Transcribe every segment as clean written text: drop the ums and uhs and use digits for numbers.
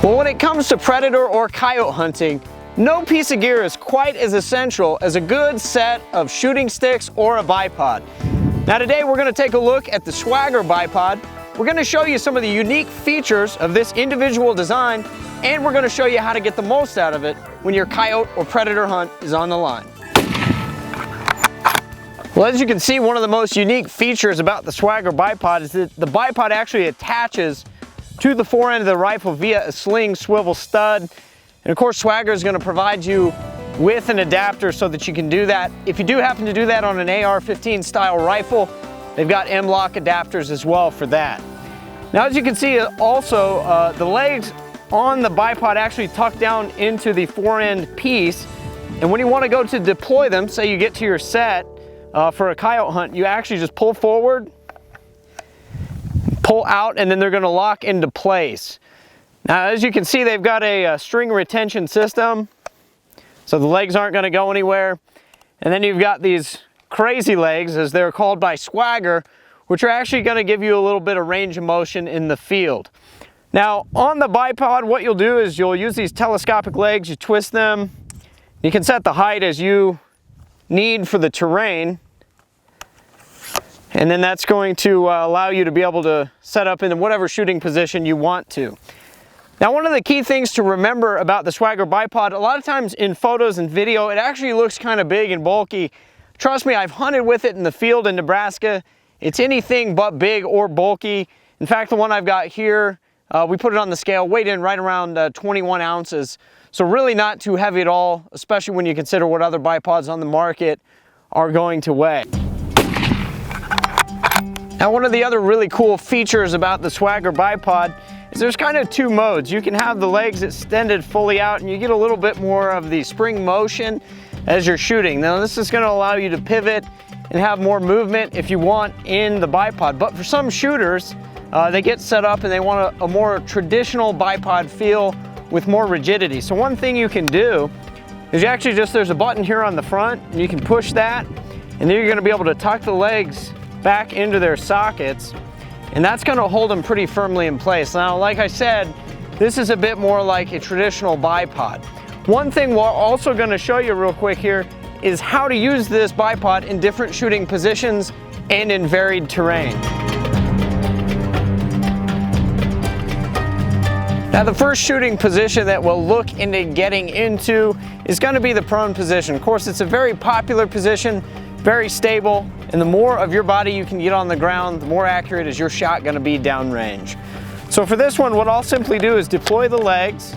Well, when it comes to predator or coyote hunting, no piece of gear is quite as essential as a good set of shooting sticks or a bipod. Now today we're going to take a look at the Swagger bipod. We're going to show you some of the unique features of this individual design, and we're going to show you how to get the most out of it when your coyote or predator hunt is on the line. Well, as you can see, one of the most unique features about the Swagger bipod is that the bipod actually attaches to the fore end of the rifle via a sling swivel stud. And of course, Swagger is going to provide you with an adapter so that you can do that. If you do happen to do that on an AR-15 style rifle, they've got M-LOK adapters as well for that. Now, as you can see, also the legs on the bipod actually tuck down into the fore end piece. And when you want to go to deploy them, say you get to your set for a coyote hunt, you actually just pull forward, pull out, and then they're going to lock into place. Now, as you can see, they've got a string retention system, so the legs aren't going to go anywhere. And then you've got these crazy legs, as they're called by Swagger, which are actually going to give you a little bit of range of motion in the field. Now, on the bipod, what you'll do is you'll use these telescopic legs, you twist them, you can set the height as you need for the terrain. And then that's going to allow you to be able to set up in whatever shooting position you want to. Now, one of the key things to remember about the Swagger bipod, a lot of times in photos and video, it actually looks kind of big and bulky. Trust me, I've hunted with it in the field in Nebraska. It's anything but big or bulky. In fact, the one I've got here, we put it on the scale, weighed in right around 21 ounces. So really not too heavy at all, especially when you consider what other bipods on the market are going to weigh. Now, one of the other really cool features about the Swagger bipod is there's kind of two modes. You can have the legs extended fully out and you get a little bit more of the spring motion as you're shooting. Now, this is going to allow you to pivot and have more movement if you want in the bipod. But for some shooters, they get set up and they want a more traditional bipod feel with more rigidity. So one thing you can do is you actually there's a button here on the front, and you can push that, and then you're going to be able to tuck the legs back into their sockets, and that's going to hold them pretty firmly in place. Now, like I said, this is a bit more like a traditional bipod. One thing we're also going to show you real quick here is how to use this bipod in different shooting positions and in varied terrain. Now, the first shooting position that we'll look into getting into is going to be the prone position. Of course, it's a very popular position, very stable, and the more of your body you can get on the ground, the more accurate is your shot going to be downrange. So for this one, what I'll simply do is deploy the legs.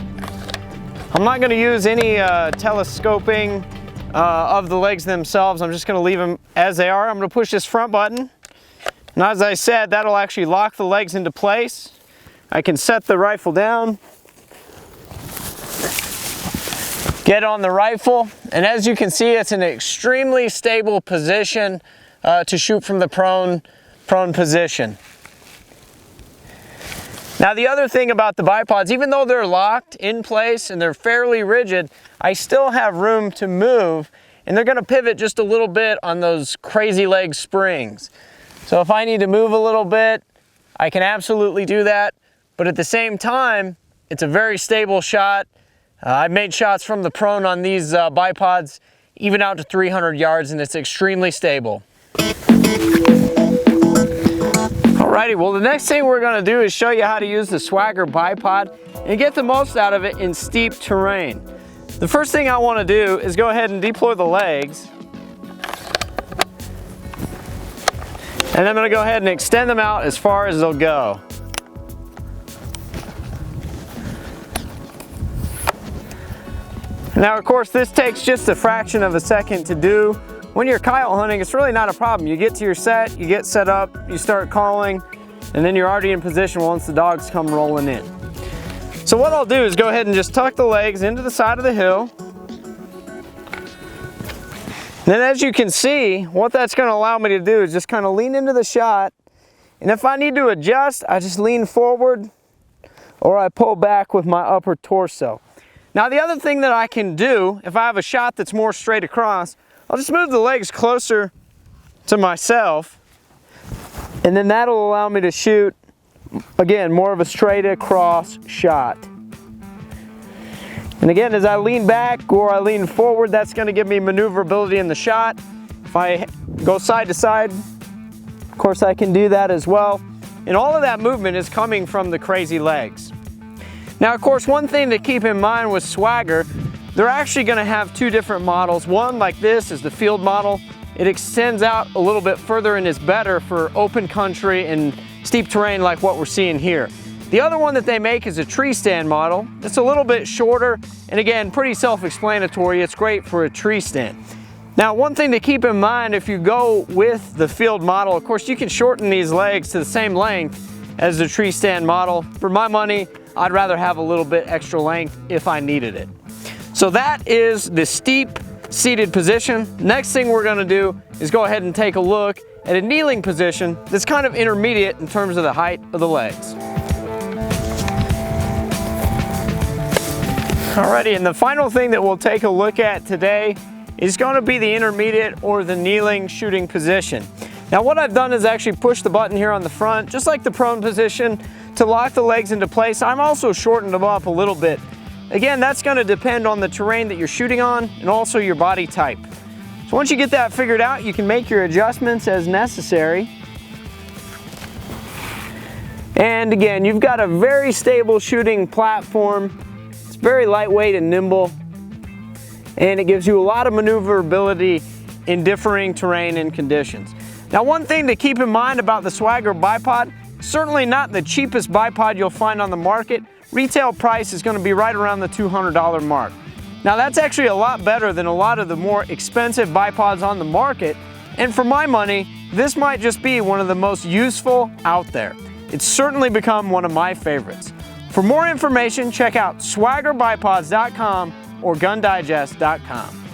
I'm not going to use any telescoping of the legs themselves. I'm just going to leave them as they are. I'm going to push this front button, and as I said, that'll actually lock the legs into place. I can set the rifle down, get on the rifle, and as you can see, it's an extremely stable position to shoot from the prone position. Now, the other thing about the bipods, even though they're locked in place and they're fairly rigid, I still have room to move, and they're going to pivot just a little bit on those crazy leg springs. So if I need to move a little bit, I can absolutely do that. But at the same time, it's a very stable shot. I've made shots from the prone on these bipods even out to 300 yards, and it's extremely stable. Alrighty, well, the next thing we're going to do is show you how to use the Swagger bipod and get the most out of it in steep terrain. The first thing I want to do is go ahead and deploy the legs. And I'm going to go ahead and extend them out as far as they'll go. Now, of course, this takes just a fraction of a second to do. When you're coyote hunting, it's really not a problem. You get to your set, you get set up, you start calling, and then you're already in position once the dogs come rolling in. So what I'll do is go ahead and just tuck the legs into the side of the hill. Then, as you can see, what that's going to allow me to do is just kind of lean into the shot, and if I need to adjust, I just lean forward or I pull back with my upper torso. Now, the other thing that I can do, if I have a shot that's more straight across, I'll just move the legs closer to myself, and then that'll allow me to shoot, again, more of a straight across shot. And again, as I lean back or I lean forward, that's going to give me maneuverability in the shot. If I go side to side, of course I can do that as well. And all of that movement is coming from the crazy legs. Now, of course, one thing to keep in mind with Swagger, they're actually going to have two different models. One, like this, is the field model. It extends out a little bit further and is better for open country and steep terrain like what we're seeing here. The other one that they make is a tree stand model. It's a little bit shorter and again, pretty self-explanatory. It's great for a tree stand. Now, one thing to keep in mind if you go with the field model, of course, you can shorten these legs to the same length as the tree stand model. For my money, I'd rather have a little bit extra length if I needed it. So that is the steep seated position. Next thing we're going to do is go ahead and take a look at a kneeling position that's kind of intermediate in terms of the height of the legs. Alrighty, and the final thing that we'll take a look at today is going to be the intermediate or the kneeling shooting position. Now, what I've done is actually push the button here on the front, just like the prone position, to lock the legs into place. I'm also shortened them up a little bit. Again, that's going to depend on the terrain that you're shooting on and also your body type. So once you get that figured out, you can make your adjustments as necessary. And again, you've got a very stable shooting platform. It's very lightweight and nimble, and it gives you a lot of maneuverability in differing terrain and conditions. Now, one thing to keep in mind about the Swagger bipod, certainly not the cheapest bipod you'll find on the market. Retail price is going to be right around the $200 mark. Now, that's actually a lot better than a lot of the more expensive bipods on the market, and for my money, this might just be one of the most useful out there. It's certainly become one of my favorites. For more information, check out swaggerbipods.com or gundigest.com.